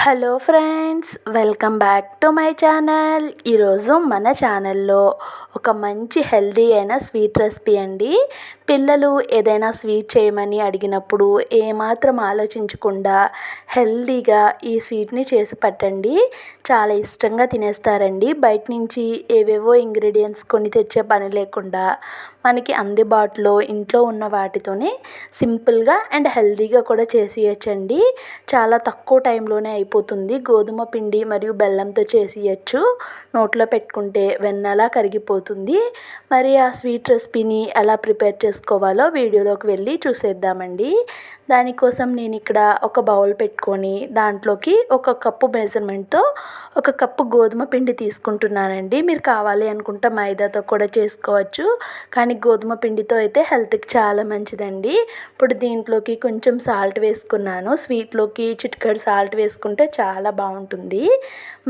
Hello friends, welcome back to my channel. ఈరోజు మన ఛానల్లో ఒక మంచి హెల్దీ అయిన స్వీట్ రెసిపీ అండి. పిల్లలు ఏదైనా స్వీట్ చేయమని అడిగినప్పుడు ఏమాత్రం ఆలోచించకుండా హెల్దీగా ఈ స్వీట్ని చేసి పెట్టండి. చాలా ఇష్టంగా తినేస్తారండి. బయట నుంచి ఏవేవో ఇంగ్రీడియంట్స్ కొని తెచ్చే పని లేకుండా మనకి అందుబాటులో ఇంట్లో ఉన్న వాటితోనే సింపుల్గా అండ్ హెల్దీగా కూడా చేసేయచ్చండి. చాలా తక్కువ టైంలోనే అయిపోతుంది. గోధుమ పిండి మరియు బెల్లంతో చేసేయచ్చు. నోట్లో పెట్టుకుంటే వెన్నలా కరిగిపోతుంది. మరి ఆ స్వీట్ రెసిపీని ఎలా ప్రిపేర్ చేసుకోవాలో వీడియోలోకి వెళ్ళి చూసేద్దామండి. దానికోసం నేను ఇక్కడ ఒక బౌల్ పెట్టుకొని దాంట్లోకి ఒక కప్పు మెజర్మెంట్తో ఒక కప్పు గోధుమ పిండి తీసుకుంటున్నానండి. మీరు కావాలి అనుకుంటే మైదాతో కూడా చేసుకోవచ్చు, కానీ గోధుమ పిండితో అయితే హెల్త్కి చాలా మంచిదండి. ఇప్పుడు దీంట్లోకి కొంచెం సాల్ట్ వేసుకున్నాను. స్వీట్లోకి చిటికెడు సాల్ట్ వేసుకుంటే చాలా బాగుంటుంది.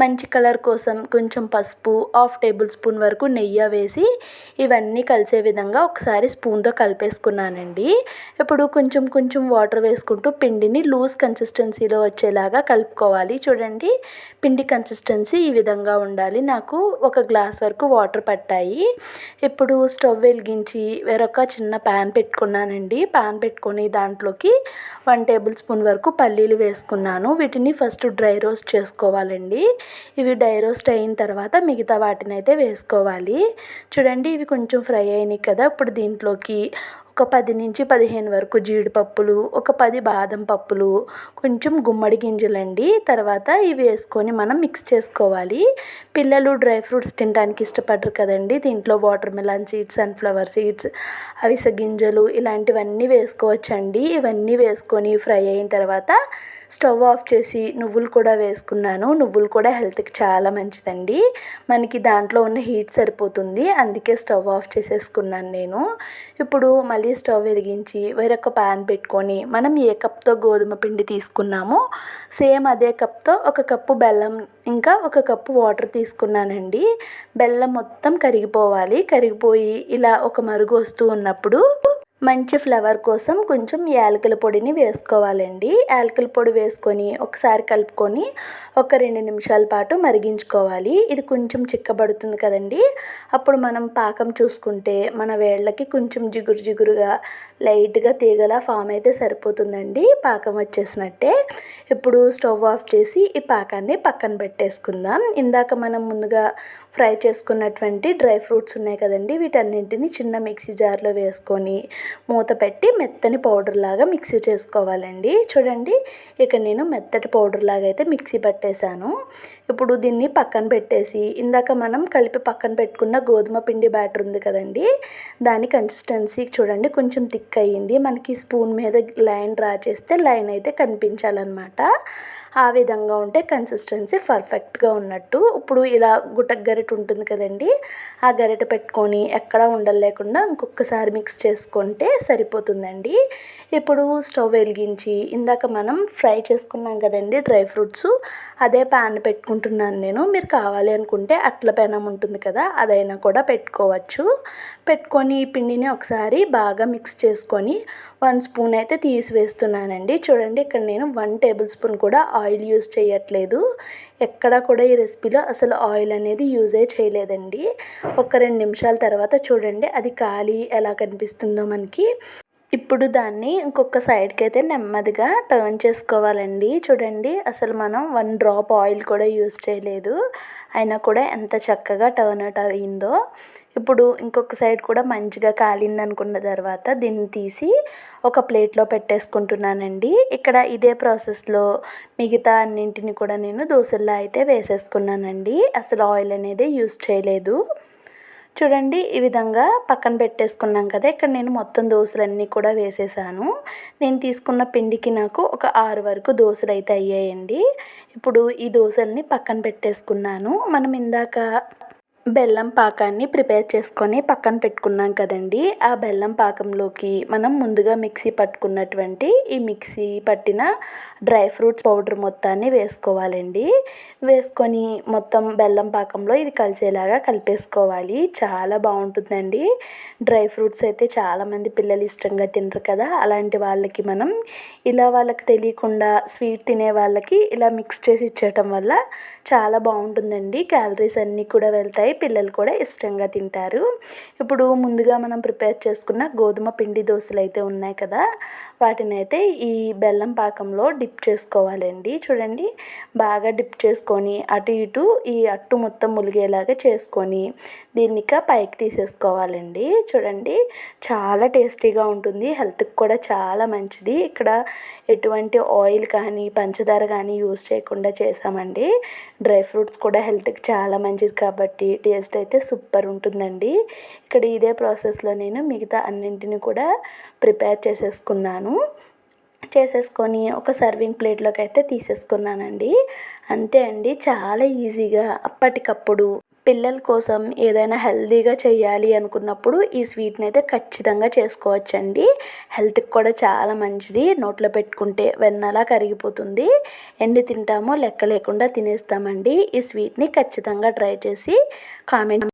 మంచి కలర్ కోసం కొంచెం పసుపు, 1/2 టేబుల్ స్పూన్ వరకు నెయ్యి వేసి ఇవన్నీ కలిసే విధంగా ఒకసారి స్పూన్తో కలిపేసుకున్నానండి. ఇప్పుడు కొంచెం కొంచెం వాటర్ వేసుకుంటూ పిండిని లూజ్ కన్సిస్టెన్సీలో వచ్చేలాగా కలుపుకోవాలి. చూడండి, పిండి కన్సిస్టెన్సీ ఈ విధంగా ఉండాలి. నాకు ఒక గ్లాస్ వరకు వాటర్ పట్టాయి. ఇప్పుడు స్టవ్ వెలిగించి వేరొక చిన్న ప్యాన్ పెట్టుకున్నానండి. ప్యాన్ పెట్టుకొని దాంట్లోకి 1 టేబుల్ స్పూన్ వరకు పల్లీలు వేసుకున్నాను. వీటిని ఫస్ట్ డ్రై రోస్ట్ చేసుకోవాలండి. ఇవి డ్రై రోస్ట్ అయిన తర్వాత మిగతా వాటిని అయితే వేసుకోవాలి. చూడండి, ఇవి కొంచెం ఫ్రై అయినాయి కదా. ఇప్పుడు దీంట్లోకి ఒక 10 నుంచి 15 వరకు జీడిపప్పులు, ఒక 10 బాదం పప్పులు, కొంచెం గుమ్మడి గింజలండి. తర్వాత ఇవి వేసుకొని మనం మిక్స్ చేసుకోవాలి. పిల్లలు డ్రై ఫ్రూట్స్ తినడానికి ఇష్టపడరు కదండి. దీంట్లో water melon seeds, sunflower seeds, అవిసె గింజలు ఇలాంటివన్నీ వేసుకోవచ్చండి. ఇవన్నీ వేసుకొని ఫ్రై అయిన తర్వాత స్టవ్ ఆఫ్ చేసి నువ్వులు కూడా వేసుకున్నాను. నువ్వులు కూడా హెల్త్కి చాలా మంచిదండి. మనకి దాంట్లో ఉన్న హీట్ సరిపోతుంది, అందుకే స్టవ్ ఆఫ్ చేసేసుకున్నాను నేను. ఇప్పుడు మళ్ళీ స్టవ్ వెలిగించి వేరొక ప్యాన్ పెట్టుకొని మనం ఏ కప్తో గోధుమ పిండి తీసుకున్నామో సేమ్ అదే కప్తో ఒక కప్పు బెల్లం ఇంకా ఒక కప్పు వాటర్ తీసుకున్నానండి. బెల్లం మొత్తం కరిగిపోవాలి. కరిగిపోయి ఇలా ఒక మరుగు వస్తూ ఉన్నప్పుడు మంచి ఫ్లేవర్ కోసం కొంచెం యాలకుల పొడిని వేసుకోవాలండి. యాలకుల పొడి వేసుకొని ఒకసారి కలుపుకొని ఒక 2 నిమిషాల పాటు మరిగించుకోవాలి. ఇది కొంచెం చిక్కబడుతుంది కదండి. అప్పుడు మనం పాకం చూసుకుంటే మన వేళ్ళకి కొంచెం జిగురు జిగురుగా లైట్గా తీగలా ఫామ్ అయితే సరిపోతుందండి. పాకం వచ్చేసినట్టే. ఇప్పుడు స్టవ్ ఆఫ్ చేసి ఈ పాకాన్ని పక్కన పెట్టేసుకుందాం. ఇందాక మనం ముందుగా ఫ్రై చేసుకున్నటువంటి డ్రై ఫ్రూట్స్ ఉన్నాయి కదండి, వీటన్నింటిని చిన్న మిక్సీ జార్లో వేసుకొని మూత పెట్టి మెత్తని పౌడర్ లాగా మిక్సీ చేసుకోవాలండి. చూడండి, ఇక నేను మెత్తటి పౌడర్ లాగా అయితే మిక్సీ పట్టేశాను. ఇప్పుడు దీన్ని పక్కన పెట్టేసి ఇందాక మనం కలిపి పక్కన పెట్టుకున్న గోధుమ పిండి బ్యాటర్ ఉంది కదండి, దాని కన్సిస్టెన్సీ చూడండి కొంచెం థిక్ అయ్యింది. మనకి స్పూన్ మీద లైన్ డ్రా చేస్తే లైన్ అయితే కనిపించాలన్నమాట. ఆ విధంగా ఉంటే కన్సిస్టెన్సీ పర్ఫెక్ట్గా ఉన్నట్టు. ఇప్పుడు ఇలా గుటక్ గరిటె ఉంటుంది కదండి, ఆ గరిటె పెట్టుకొని ఎక్కడ ఉండలు లేకుండా ఇంకొకసారి మిక్స్ చేసుకుంటే సరిపోతుందండి. ఇప్పుడు స్టవ్ వెలిగించి ఇందాక మనం ఫ్రై చేసుకున్నాం కదండి డ్రై ఫ్రూట్స్, అదే ప్యాన్ పెట్టుకుంటున్నాను నేను. మీరు కావాలి అనుకుంటే అట్ల పెనం ఉంటుంది కదా, అదైనా కూడా పెట్టుకోవచ్చు. పెట్టుకొని ఈ పిండిని ఒకసారి బాగా మిక్స్ చేసుకొని 1 స్పూన్ అయితే తీసివేస్తున్నానండి. చూడండి, ఇక్కడ నేను 1 టేబుల్ స్పూన్ కూడా ఆయిల్ యూజ్ చేయట్లేదు. ఎక్కడ కూడా ఈ రెసిపీలో అసలు ఆయిల్ అనేది యూజే చేయలేదండి. ఒక 2 నిమిషాల తర్వాత చూడండి అది కాలి ఎలా కనిపిస్తుందో మనకి. ఇప్పుడు దాన్ని ఇంకొక సైడ్కి అయితే నెమ్మదిగా టర్న్ చేసుకోవాలండి. చూడండి, అసలు మనం 1 డ్రాప్ ఆయిల్ కూడా యూజ్ చేయలేదు, అయినా కూడా ఎంత చక్కగా టర్న్ అవుట్ అయిందో. ఇప్పుడు ఇంకొక సైడ్ కూడా మంచిగా కాలింది అనుకున్న తర్వాత దీన్ని తీసి ఒక ప్లేట్లో పెట్టేసుకుంటున్నానండి. ఇక్కడ ఇదే ప్రాసెస్లో మిగతా అన్నింటిని కూడా నేను దోశల్లో అయితే వేసేసుకున్నానండి. అసలు ఆయిల్ అనేది యూజ్ చేయలేదు. చూడండి, ఈ విధంగా పక్కన పెట్టేసుకున్నాం కదా. ఇక్కడ నేను మొత్తం దోశలన్నీ కూడా వేసేసాను. నేను తీసుకున్న పిండికి నాకు ఒక 6 వరకు దోశలు అయితే అయ్యాయండి. ఇప్పుడు ఈ దోశల్ని పక్కన పెట్టేసుకున్నాను. మనం ఇందాక బెల్లం పాకాన్ని ప్రిపేర్ చేసుకొని పక్కన పెట్టుకున్నాం కదండి. ఆ బెల్లం పాకంలోకి మనం ముందుగా మిక్సీ పట్టుకున్నటువంటి ఈ మిక్సీ పట్టిన డ్రై ఫ్రూట్స్ పౌడర్ మొత్తాన్ని వేసుకోవాలండి. వేసుకొని మొత్తం బెల్లం పాకంలో ఇది కలిసేలాగా కలిపేసుకోవాలి. చాలా బాగుంటుందండి. డ్రై ఫ్రూట్స్ అయితే చాలామంది పిల్లలు ఇష్టంగా తినరు కదా, అలాంటి వాళ్ళకి మనం ఇలా వాళ్ళకి తెలియకుండా స్వీట్ తినే వాళ్ళకి ఇలా మిక్స్ చేసి ఇచ్చేయటం వల్ల చాలా బాగుంటుందండి. క్యాలరీస్ అన్నీ కూడా వెళ్తాయి, పిల్లలు కూడా ఇష్టంగా తింటారు. ఇప్పుడు ముందుగా మనం ప్రిపేర్ చేసుకున్న గోధుమ పిండి దోశలు అయితే ఉన్నాయి కదా, వాటిని అయితే ఈ బెల్లం పాకంలో డిప్ చేసుకోవాలండి. చూడండి, బాగా డిప్ చేసుకొని అటు ఇటు ఈ అట్టు మొత్తం ములిగేలాగా చేసుకొని దీన్ని ఇక పైకి తీసేసుకోవాలండి. చూడండి, చాలా టేస్టీగా ఉంటుంది, హెల్త్కి కూడా చాలా మంచిది. ఇక్కడ ఎటువంటి ఆయిల్ కానీ పంచదార కానీ యూస్ చేయకుండా చేసామండి. డ్రై ఫ్రూట్స్ కూడా హెల్త్కి చాలా మంచిది కాబట్టి టేస్ట్ అయితే సూపర్ ఉంటుందండి. ఇక్కడ ఇదే ప్రాసెస్లో నేను మిగతా అన్నింటిని కూడా ప్రిపేర్ చేసేసుకొని ఒక సర్వింగ్ ప్లేట్లోకి అయితే తీసేసుకున్నానండి. అంతే అండి, చాలా ఈజీగా అప్పటికప్పుడు పిల్లల కోసం ఏదైనా హెల్తీగా చేయాలి అనుకున్నప్పుడు ఈ స్వీట్ని అయితే ఖచ్చితంగా చేసుకోవచ్చండి. హెల్త్కి కూడా చాలా మంచిది. నోట్లో పెట్టుకుంటే వెన్నలా కరిగిపోతుంది. ఎన్ని తింటామో లెక్క లేకుండా తినేస్తామండి. ఈ స్వీట్ని ఖచ్చితంగా ట్రై చేసి కామెంట్